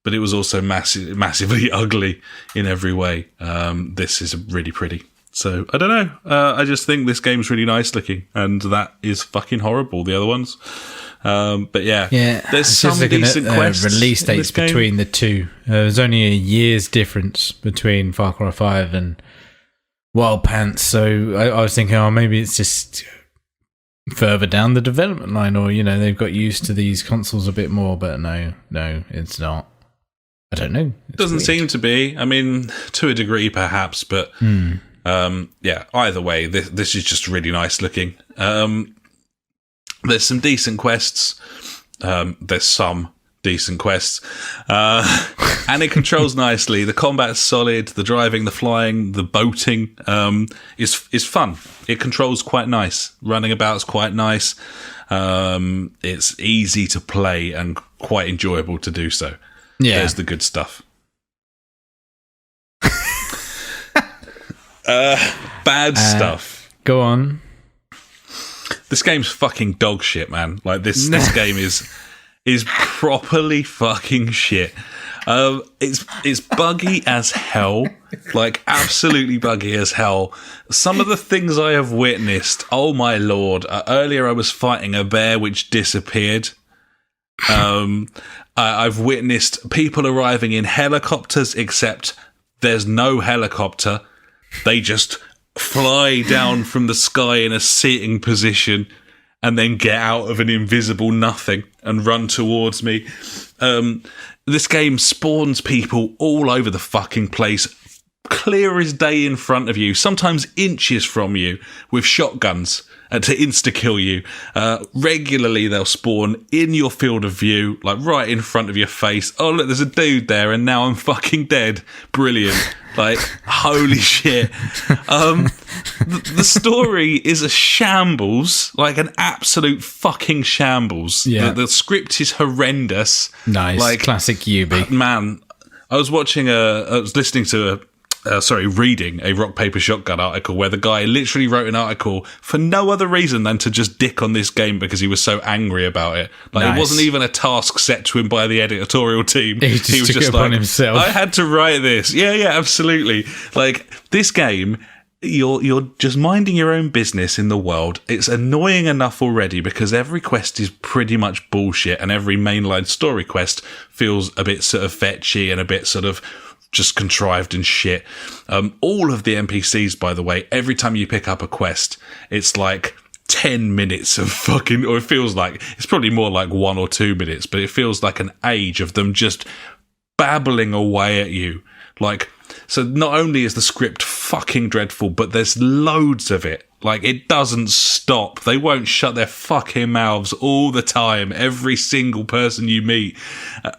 but it was also massively ugly in every way. This is really pretty. So, I don't know. I just think this game's really nice looking, and that is fucking horrible, the other ones. But yeah, there's some decent quests. Release dates between the two. There's only a year's difference between Far Cry 5 and Wild Pants, so I was thinking, maybe it's just further down the development line, or, they've got used to these consoles a bit more, but no, it's not. I don't know. It doesn't seem to be. I mean, to a degree, perhaps, but either way, this is just really nice looking. There's some decent quests. And it controls nicely. The combat's solid. The driving, the flying, the boating is fun. It controls quite nice. Running about's quite nice. It's easy to play and quite enjoyable to do so. Yeah. There's the good stuff. Bad stuff. Go on. This game's fucking dog shit, man. Like this game is properly fucking shit. It's buggy as hell, like absolutely buggy as hell. Some of the things I have witnessed, oh my lord! Earlier I was fighting a bear which disappeared. I've witnessed people arriving in helicopters, except there's no helicopter. They just fly down from the sky in a sitting position and then get out of an invisible nothing and run towards me. This game spawns people all over the fucking place, clear as day in front of you, sometimes inches from you, with shotguns to insta-kill you. Regularly they'll spawn in your field of view, like right in front of your face. Oh, look, there's a dude there, and now I'm fucking dead. Brilliant. Like, holy shit. The story is a shambles, like an absolute fucking shambles. Yeah. The script is horrendous. Nice. Like, classic Ubi. Man, I was listening to reading a Rock Paper Shotgun article where the guy literally wrote an article for no other reason than to just dick on this game because he was so angry about it. Like, nice. It wasn't even a task set to him by the editorial team. He was just like, himself. I had to write this. Yeah, absolutely. Like, this game, you're just minding your own business in the world. It's annoying enough already because every quest is pretty much bullshit, and every mainline story quest feels a bit sort of fetchy and a bit sort of just contrived and shit. All of the NPCs, by the way, every time you pick up a quest, it's like 10 minutes of fucking, or it feels like, it's probably more like 1 or 2 minutes, but it feels like an age of them just babbling away at you. Like, so not only is the script fucking dreadful, but there's loads of it. Like, it doesn't stop. They won't shut their fucking mouths all the time. Every single person you meet,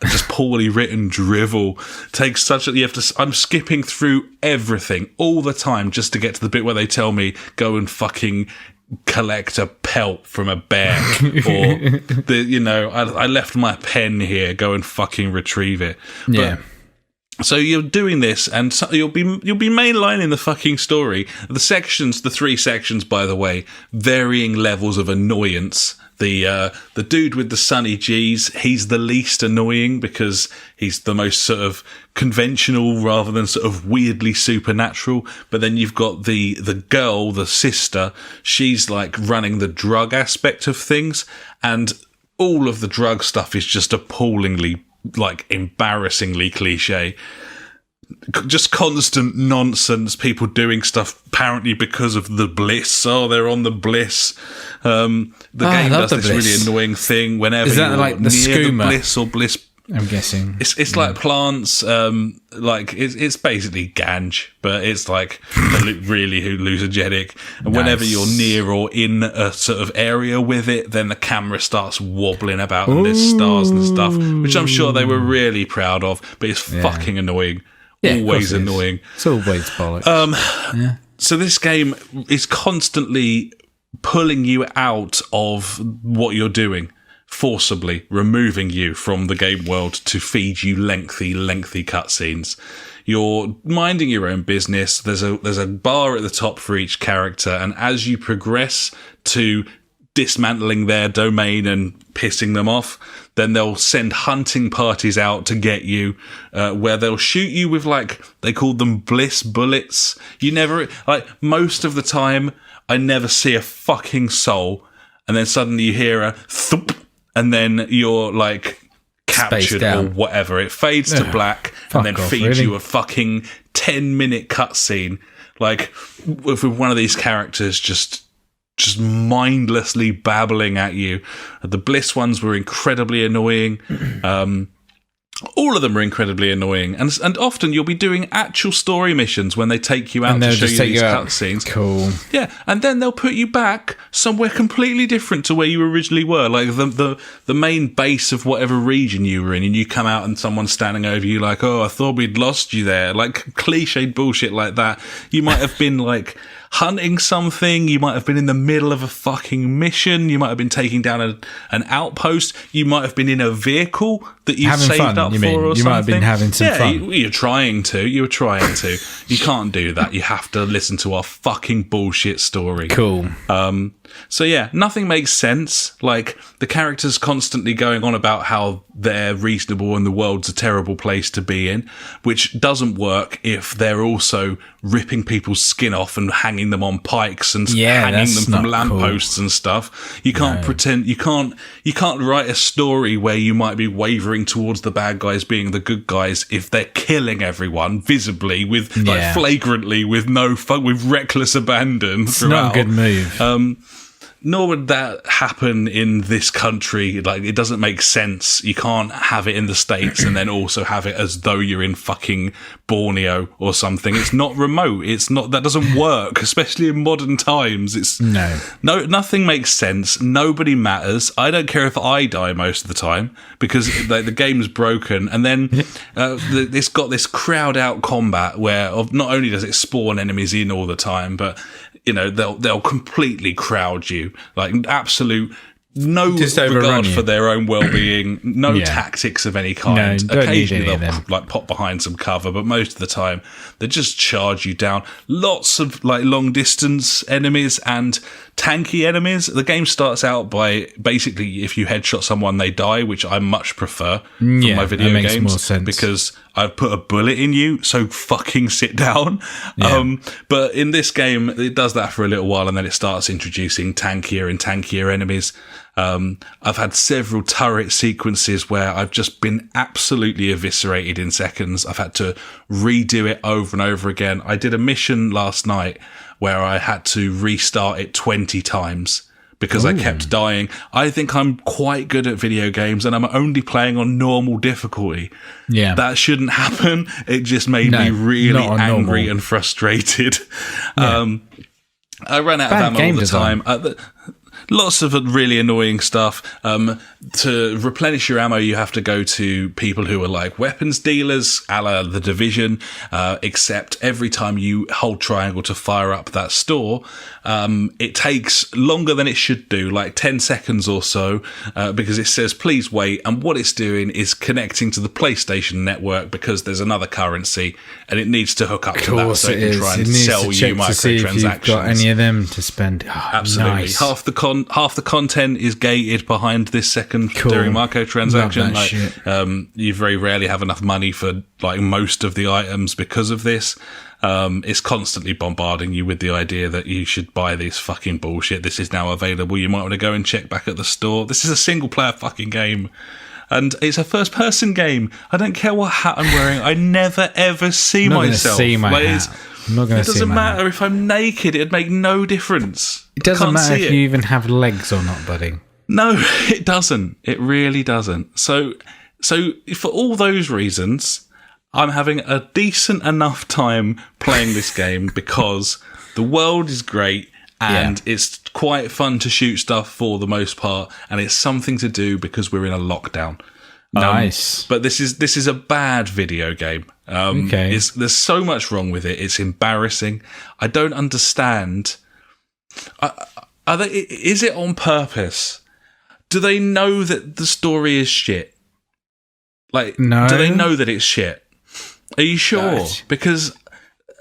just poorly written drivel. Takes such a, I'm skipping through everything all the time just to get to the bit where they tell me, go and fucking collect a pelt from a bear. Or, I left my pen here, go and fucking retrieve it. Yeah. But, so you're doing this, and you'll be mainlining the fucking story. The 3 sections, by the way, varying levels of annoyance. The dude with the sunny G's, he's the least annoying because he's the most sort of conventional rather than sort of weirdly supernatural. But then you've got the girl, the sister, she's like running the drug aspect of things, and all of the drug stuff is just appallingly, like, embarrassingly cliche. Just constant nonsense, people doing stuff apparently because of the bliss. Oh, they're on the bliss. The game does this really annoying thing whenever is that you're like the near skooma? The bliss or bliss. I'm guessing it's like plants. Like it's basically ganj, but it's like really hallucinogenic. And whenever you're near or in a sort of area with it, then the camera starts wobbling about and there's stars and stuff, which I'm sure they were really proud of. But it's fucking annoying. Yeah, always annoying. It's always bollocks. So this game is constantly pulling you out of what you're doing, forcibly removing you from the game world to feed you lengthy cutscenes. You're minding your own business. There's a bar at the top for each character, and as you progress to dismantling their domain and pissing them off, then they'll send hunting parties out to get you, where they'll shoot you with, like, they call them bliss bullets. You never, like, most of the time, I never see a fucking soul, and then suddenly you hear a thump, and then you're, like, captured or whatever. It fades to black and then feeds you a fucking 10-minute cutscene, like, with one of these characters just mindlessly babbling at you. The bliss ones were incredibly annoying. All of them are incredibly annoying, and often you'll be doing actual story missions when they take you out to show you these cutscenes. Cool. Yeah, and then they'll put you back somewhere completely different to where you originally were, like the main base of whatever region you were in, and you come out and someone's standing over you like, oh, I thought we'd lost you there, like cliched bullshit like that. You might have been like hunting something. You might have been in the middle of a fucking mission. You might have been taking down an outpost. You might have been in a vehicle that you saved fun, up you for mean. or you something. Might have been having some fun. You're trying to. You were trying to. You can't do that. You have to listen to our fucking bullshit story. Cool. So yeah, nothing makes sense. Like, the characters constantly going on about how they're reasonable and the world's a terrible place to be in, which doesn't work if they're also ripping people's skin off and hanging them on pikes and hanging them from lampposts and stuff. You can't pretend, you can't write a story where you might be wavering towards the bad guys being the good guys if they're killing everyone visibly with flagrantly with with reckless abandon. It's not a good move. Nor would that happen in this country. Like, it doesn't make sense. You can't have it in the States and then also have it as though you're in fucking Borneo or something. It's not remote. That doesn't work, especially in modern times. Nothing makes sense. Nobody matters. I don't care if I die most of the time because the game's broken. And then it's got this crowd out combat where not only does it spawn enemies in all the time, but they'll completely crowd you, like absolute no regard for their own well-being, no tactics of any kind. No, occasionally they'll pop behind some cover, but most of the time they just charge you down. Lots of long distance enemies and tanky enemies. The game starts out by basically if you headshot someone they die, which I much prefer from my video games. More sense. Because I've put a bullet in you, so fucking sit down. But in this game, it does that for a little while, and then it starts introducing tankier and tankier enemies. I've had several turret sequences where I've just been absolutely eviscerated in seconds. I've had to redo it over and over again. I did a mission last night where I had to restart it 20 times. Because I kept dying. I think I'm quite good at video games and I'm only playing on normal difficulty. Yeah. That shouldn't happen. It just made me really angry and frustrated. Yeah. I ran out of ammo all the time. Lots of really annoying stuff. To replenish your ammo, you have to go to people who are like weapons dealers, a la The Division, except every time you hold triangle to fire up that store, it takes longer than it should do, like 10 seconds or so, because it says, please wait. And what it's doing is connecting to the PlayStation network because there's another currency and it needs to hook up to that so it can try and sell you microtransactions. If you've got any of them to spend. Oh, absolutely. Nice. Half the content is gated behind this second during microtransaction. You very rarely have enough money for most of the items because of this. It's constantly bombarding you with the idea that you should buy this fucking bullshit. This is now available. You might want to go and check back at the store. This is a single player fucking game. And it's a first person game. I don't care what hat I'm wearing. I never ever see myself. I'm not going to see It doesn't matter if I'm naked. It'd make no difference. It doesn't matter if you even have legs or not, buddy. No, it doesn't. It really doesn't. So for all those reasons, I'm having a decent enough time playing this game because the world is great and it's quite fun to shoot stuff for the most part, and it's something to do because we're in a lockdown. Nice. But this is a bad video game. Okay. There's so much wrong with it. It's embarrassing. I don't understand. Is it on purpose? Do they know that the story is shit? No. Do they know that it's shit? Are you sure? Because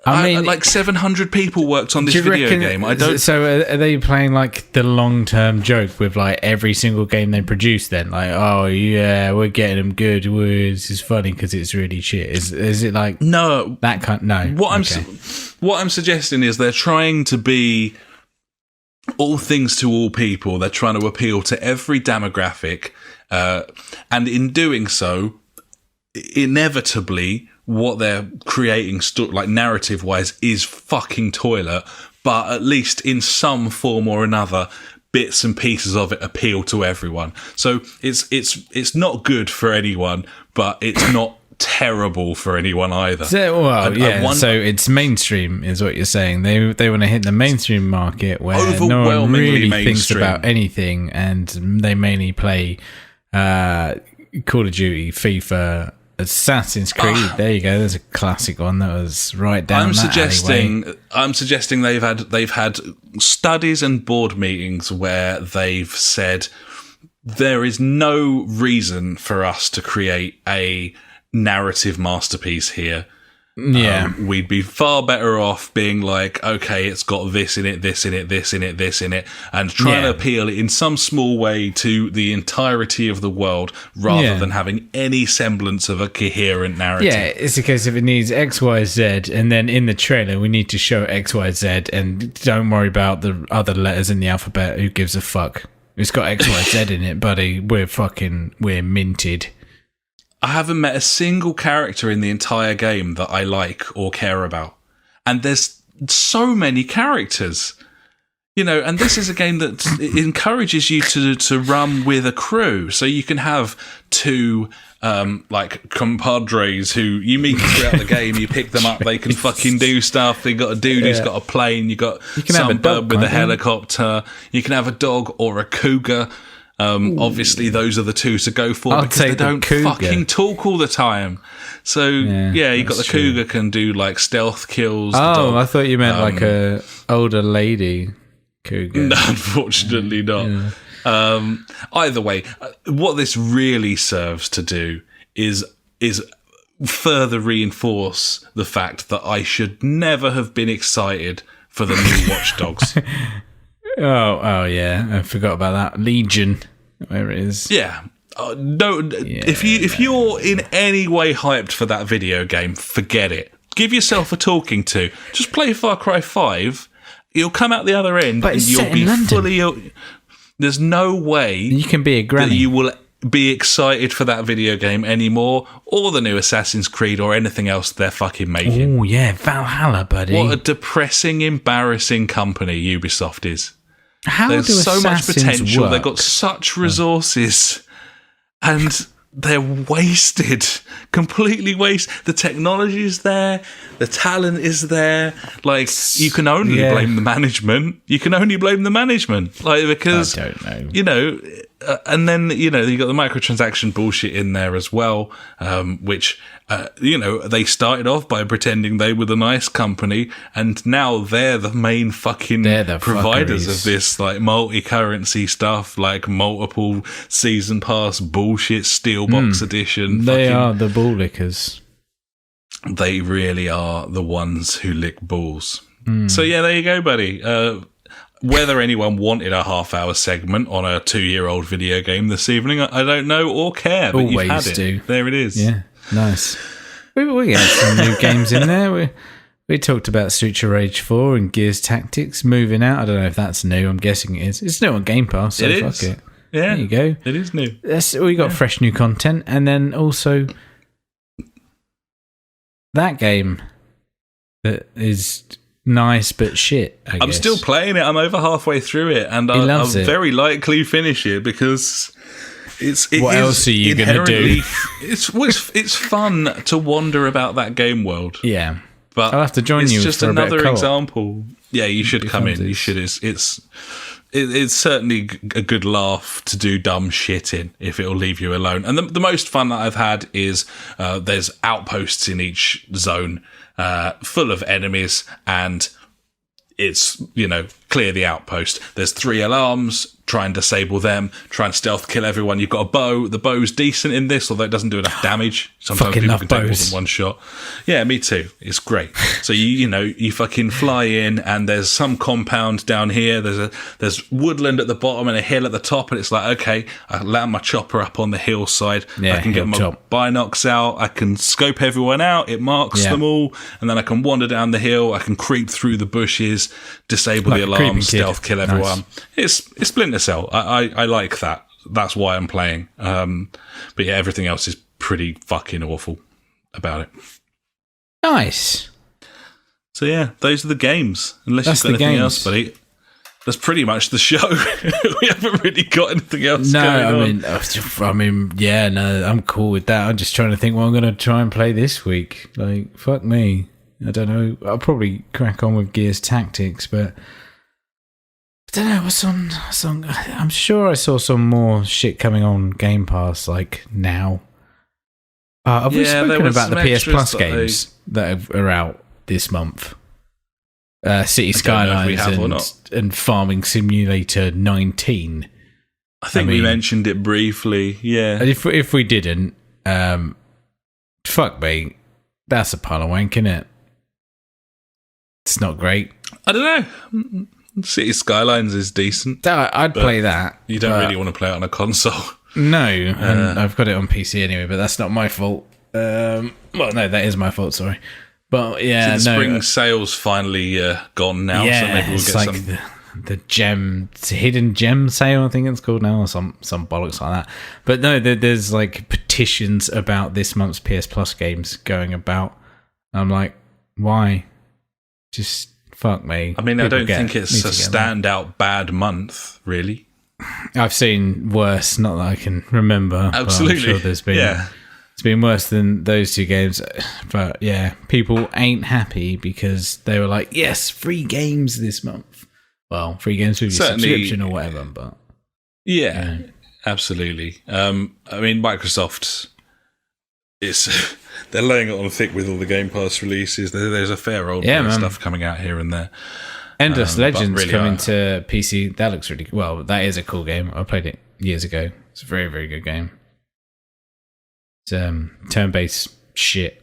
I mean, 700 people worked on this video game. I don't. So are they playing the long-term joke with every single game they produce? Then oh yeah, we're getting them good. This is funny because it's really shit. Is it no that kind? No. What I'm suggesting is they're trying to be all things to all people. They're trying to appeal to every demographic, and in doing so, inevitably, what they're creating, narrative-wise, is fucking toilet. But at least in some form or another, bits and pieces of it appeal to everyone. So it's not good for anyone, but it's not terrible for anyone either. So it's mainstream, is what you're saying. They want to hit the mainstream market where no one really thinks about anything, and they mainly play Call of Duty, FIFA, Assassin's Creed. There you go. There's a classic one that was right down. I'm suggesting they've had studies and board meetings where they've said there is no reason for us to create a narrative masterpiece here. Yeah, we'd be far better off being like, okay, it's got this in it, this in it, this in it, this in it, and trying to appeal it in some small way to the entirety of the world, rather than having any semblance of a coherent narrative. Yeah, it's a case of it needs X, Y, Z, and then in the trailer we need to show X, Y, Z, and don't worry about the other letters in the alphabet. Who gives a fuck? It's got X, Y, Z in it, buddy. We're minted. I haven't met a single character in the entire game that I like or care about. And there's so many characters. And this is a game that encourages you to run with a crew. So you can have two, compadres who you meet throughout the game. You pick them up, they can fucking do stuff. You got a dude who's got a plane. You can some bird with a helicopter. You can have a dog or a cougar. Obviously, those are the two to go for because they don't fucking talk all the time. So, you got the cougar can do like stealth kills. Oh, I thought you meant like a older lady cougar. No, unfortunately not. Yeah. Either way, what this really serves to do is further reinforce the fact that I should never have been excited for the new Watch Dogs. Oh yeah, I forgot about that. Legion, where it is. Yeah. If you're in any way hyped for that video game, forget it. Give yourself a talking to. Just play Far Cry 5. You'll come out the other end, but and you'll be fully. There's no way you can be a granny. That you will be excited for that video game anymore, or the new Assassin's Creed, or anything else they're fucking making. Oh yeah, Valhalla, buddy. What a depressing, embarrassing company Ubisoft is. There's so much potential. They've got such resources, and they're wasted. Completely wasted. The technology is there. The talent is there. Like, you can only blame the management. Like, because I don't know. And then, you got the microtransaction bullshit in there as well, which, they started off by pretending they were the nice company, and now they're the main fucking providers of this, like, multi-currency stuff, like multiple season pass bullshit, Steelbox edition. They are the ball lickers. They really are the ones who lick balls. So, yeah, there you go, buddy. Whether anyone wanted a half-hour segment on a 2-year-old video game this evening, I don't know or care. But you've had it. There it is. Yeah, nice. We had some new games in there. We talked about Streets of Rage 4 and Gears Tactics moving out. I don't know if that's new. I'm guessing it is. It's new on Gamepass, so fuck it. Yeah, there you go. It is new. We got fresh new content, and then also that game that is nice but shit. I guess. I'm still playing it. I'm over halfway through it, and I'll very likely finish it because what else are you going to do? It's fun to wander about that game world. Yeah, but I'll have to join you. It's just for another a bit of example. Yeah, you should come in. You should. It's certainly a good laugh to do dumb shit in if it'll leave you alone. And the most fun that I've had is there's outposts in each zone full of enemies, and it's, clear the outpost. There's 3 alarms, try and disable them, try and stealth kill everyone. You've got a bow. The bow's decent in this, although it doesn't do enough damage. Sometimes people can take more than one shot. Yeah, me too. It's great. So you fucking fly in, and there's some compound down here. There's woodland at the bottom and a hill at the top, and it's like, okay, I land my chopper up on the hillside. Yeah, I can get my binocs out. I can scope everyone out. It marks them all, and then I can wander down the hill. I can creep through the bushes, disable the alarm, stealth kill everyone. Nice. It's Splinter Cell. I like that. That's why I'm playing. But yeah, everything else is pretty fucking awful about it. Nice. So yeah, those are the games. Unless you've got anything else, buddy. That's pretty much the show. We haven't really got anything else going on. Yeah, no, I'm cool with that. I'm just trying to think what I'm going to try and play this week. Like, fuck me. I don't know. I'll probably crack on with Gears Tactics, but I don't know what's on. I'm sure I saw some more shit coming on Game Pass, like now. Have we spoken about the PS Plus that games that are out this month? City Skylines and Farming Simulator 19. I think we mentioned it briefly, yeah. And if we didn't, fuck me, that's a pile of wank, isn't it? It's not great. I don't know. City Skylines is decent. I'd play that. You don't really want to play it on a console. No, and I've got it on PC anyway, but that's not my fault. Well, no, that is my fault, sorry. But yeah, the spring sale's finally gone now, so maybe we'll get like some... the hidden gem sale, I think it's called now, or some bollocks like that. But no, there's like petitions about this month's PS Plus games going about. I'm like, why? Just fuck me. I mean, I don't think it's a standout bad month, really. I've seen worse, not that I can remember. Absolutely. But I'm sure there's been it's been worse than those two games. But yeah, people ain't happy because they were like, yes, free games this month. Well, free games with your subscription or whatever. But yeah, absolutely. I mean, Microsoft is they're laying it on thick with all the Gamepass releases. There's a fair old bit of stuff coming out here and there. Endless Legends really coming to PC. That looks really well. That is a cool game. I played it years ago. It's a very, very good game. It's turn-based shit.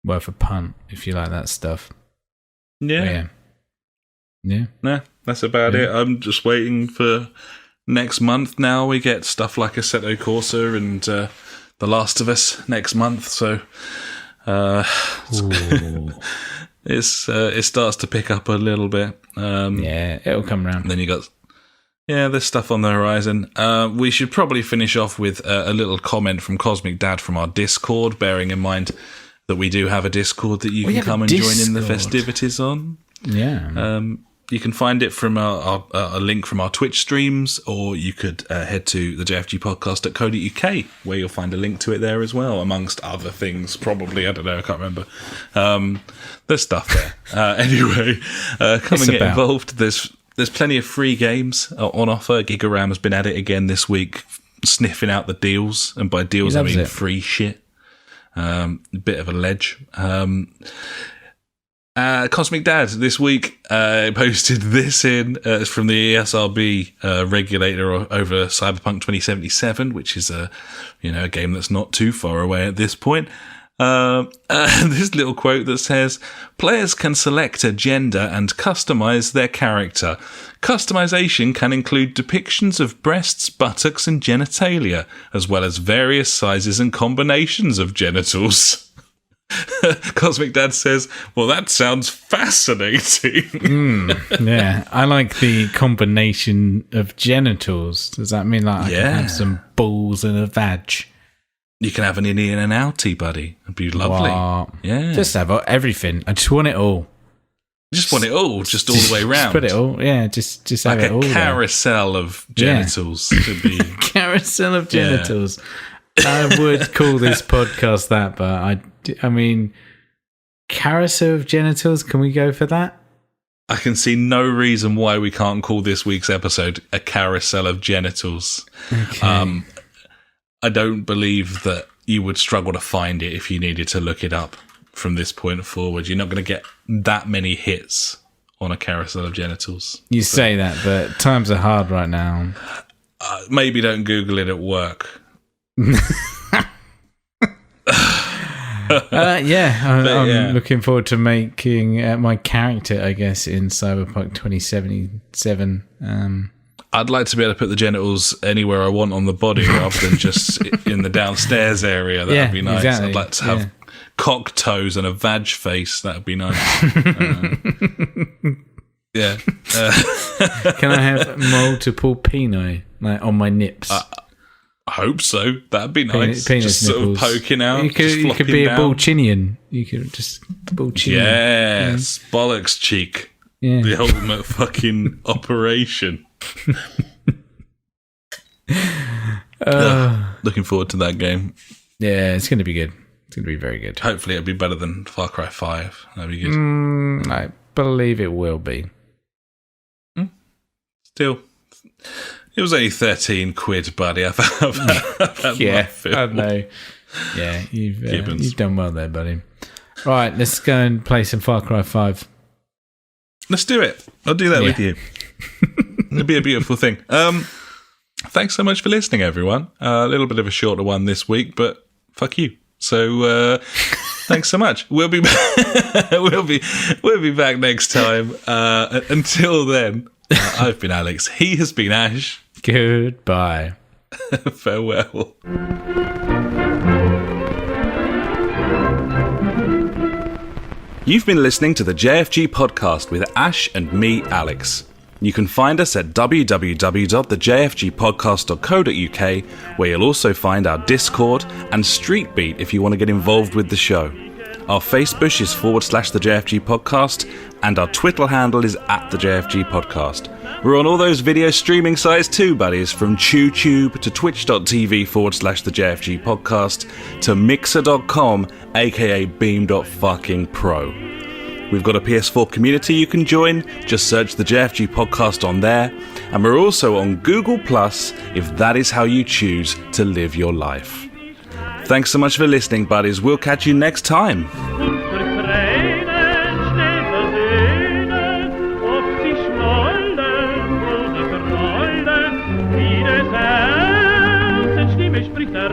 Worth a punt if you like that stuff. Yeah. Yeah. Nah, that's about it. I'm just waiting for next month now. We get stuff like Assetto Corsa and The Last of Us next month. So it starts to pick up a little bit. Yeah, it'll come around. Then you got... Yeah, there's stuff on the horizon. We should probably finish off with a little comment from Cosmic Dad from our Discord, bearing in mind that we do have a Discord that you can come and join in the festivities on. Yeah. You can find it from a link from our Twitch streams, or you could head to the JfG Podcast.co.uk, where you'll find a link to it there as well, amongst other things, probably. I don't know, I can't remember. There's stuff there. Anyway, come and get involved. There's plenty of free games on offer. Gigaram has been at it again this week, sniffing out the deals. And by deals, I mean free shit. A bit of a ledge. Cosmic Dad this week posted this in from the ESRB regulator over Cyberpunk 2077, which is a game that's not too far away at this point. This little quote that says, players can select a gender and customize their character. Customization can include depictions of breasts, buttocks, and genitalia, as well as various sizes and combinations of genitals. Cosmic Dad says, well, that sounds fascinating. Yeah, I like the combination of genitals. Does that mean like I can have some balls and a vag? You can have an innie and an outie, buddy. It'd be lovely. Wow. Yeah. Just have everything. I just want it all. Just want it all, just all the way round. Just put it all, yeah, just have it all. Like a carousel of genitals. Could be. Carousel of genitals. Yeah. I would call this podcast that, but I mean, carousel of genitals, can we go for that? I can see no reason why we can't call this week's episode a carousel of genitals. Okay. I don't believe that you would struggle to find it if you needed to look it up from this point forward. You're not going to get that many hits on a carousel of genitals. You say that, but times are hard right now. Maybe don't Google it at work. I'm looking forward to making my character, I guess, in Cyberpunk 2077. I'd like to be able to put the genitals anywhere I want on the body rather than just in the downstairs area. That would be nice. Exactly. I'd like to have cock toes and a vag face. That would be nice. Yeah. Can I have multiple peni on my nips? I hope so. That'd be nice. Penis just nipples. Sort of poking out. You could be a bullchinian. You could just bullchinian. Yes, bollocks cheek. Yeah. The ultimate fucking operation. Looking forward to that game. Yeah, it's going to be good. It's going to be very good. Hopefully it'll be better than Far Cry 5. That'd be good. I believe it will be. Still, it was only 13 quid, buddy. I've had my fill. I know. Yeah, you've done well there, buddy. Right, let's go and play some Far Cry 5. Let's do it. I'll do that with you. It'll be a beautiful thing. Thanks so much for listening, everyone. A little bit of a shorter one this week, but fuck you. So thanks so much. We'll be we'll be back next time. Until then, I've been Alex. He has been Ash. Goodbye. Farewell. You've been listening to the JfG Podcast with Ash and me, Alex. You can find us at www.thejfgpodcast.co.uk, where you'll also find our Discord and Street Beat if you want to get involved with the show. Our Facebook is /the JfG Podcast, and our Twitter handle is @the JfG Podcast. We're on all those video streaming sites too, buddies, from TubeTube to twitch.tv /the JfG Podcast to mixer.com, aka beam.fucking-pro. We've got a PS4 community you can join. Just search the JfG Podcast on there. And we're also on Google Plus if that is how you choose to live your life. Thanks so much for listening, buddies. We'll catch you next time. Spricht der